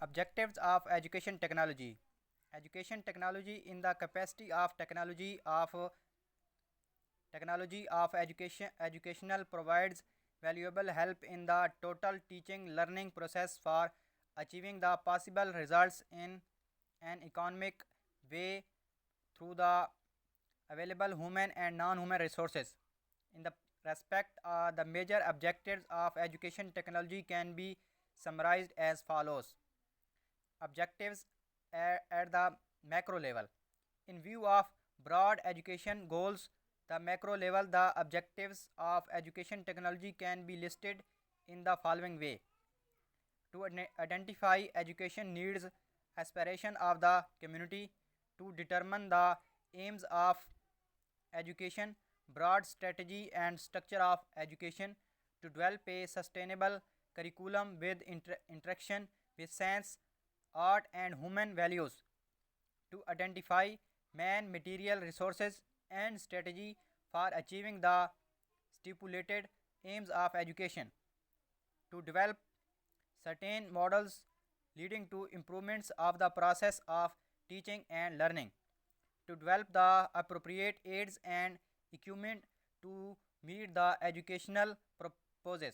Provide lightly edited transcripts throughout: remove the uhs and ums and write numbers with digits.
Objectives of education technology. Education technology in the capacity of technology of educational provides valuable help in the total teaching learning process for achieving the possible results in an economic way through the available human and non-human resources. In the respect, the major objectives of education technology can be summarized as follows. Objectives at the macro level. In view of broad education goals, the macro level, the objectives of education technology can be listed in the following way. To identify education needs, aspiration of the community, to determine the aims of education, broad strategy and structure of education, to develop a sustainable curriculum with interaction with science, art, and human values, to identify man material resources and strategy for achieving the stipulated aims of education, to develop certain models leading to improvements of the process of teaching and learning, to develop the appropriate aids and equipment to meet the educational purposes,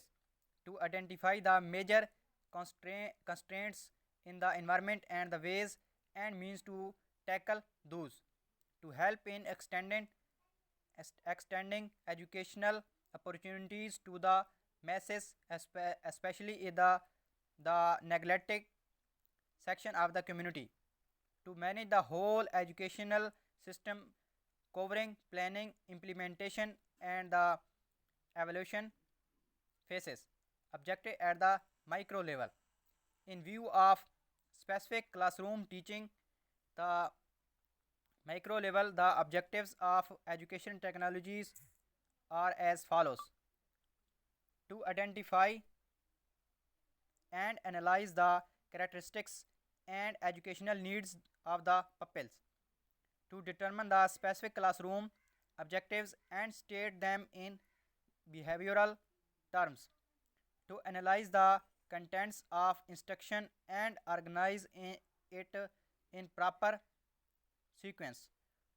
to identify the major constraints in the environment and the ways and means to tackle those, to help in extending educational opportunities to the masses, especially in the neglected section of the community, to manage the whole educational system covering planning, implementation, and the evaluation phases. Objective at the micro level. In view of specific classroom teaching, the micro level, the objectives of education technologies are as follows: to identify and analyze the characteristics and educational needs of the pupils, to determine the specific classroom objectives and state them in behavioral terms, to analyze the contents of instruction and organize it in proper sequence,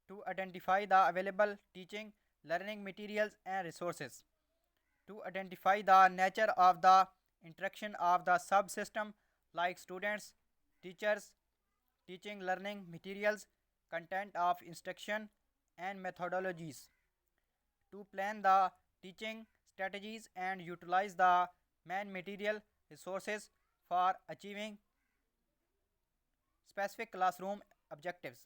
to identify the available teaching, learning materials and resources, to identify the nature of the interaction of the subsystem like students, teachers, teaching learning materials, content of instruction and methodologies, to plan the teaching strategies and utilize the man material resources for achieving specific classroom objectives,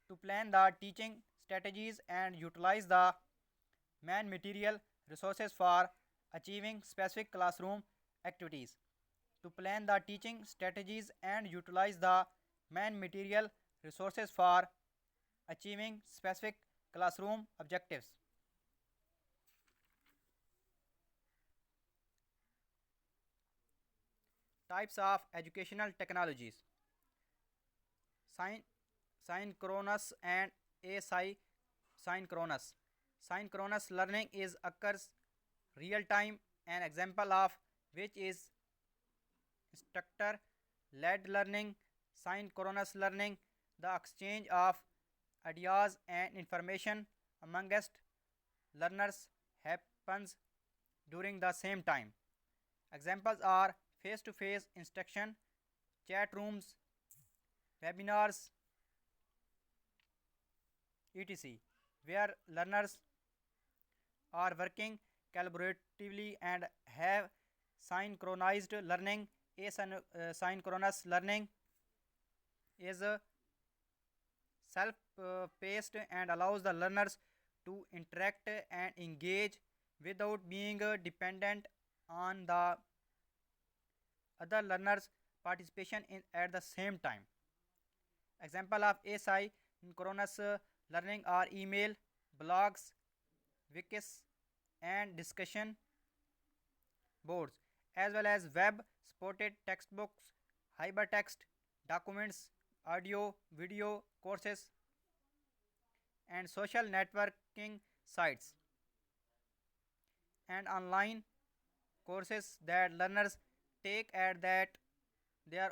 to plan the teaching strategies and utilize the man material resources for achieving specific classroom activities, to plan the teaching strategies and utilize the man material resources for achieving specific classroom objectives. Types of educational technologies: Syn- synchronous and asynchronous. Synchronous learning is occurs real time, an example of which is instructor led learning. Synchronous learning, the exchange of ideas and information amongst learners happens during the same time. Examples are face to face instruction, chat rooms, webinars, etc., where learners are working collaboratively and have synchronized learning. Asynchronous learning is self paced and allows the learners to interact and engage without being dependent on the other learners' participation in at the same time. Example of asynchronous learning are email, blogs, wikis, and discussion boards, as well as web supported textbooks, hypertext documents, audio, video courses, and social networking sites, and online courses that learners take at that their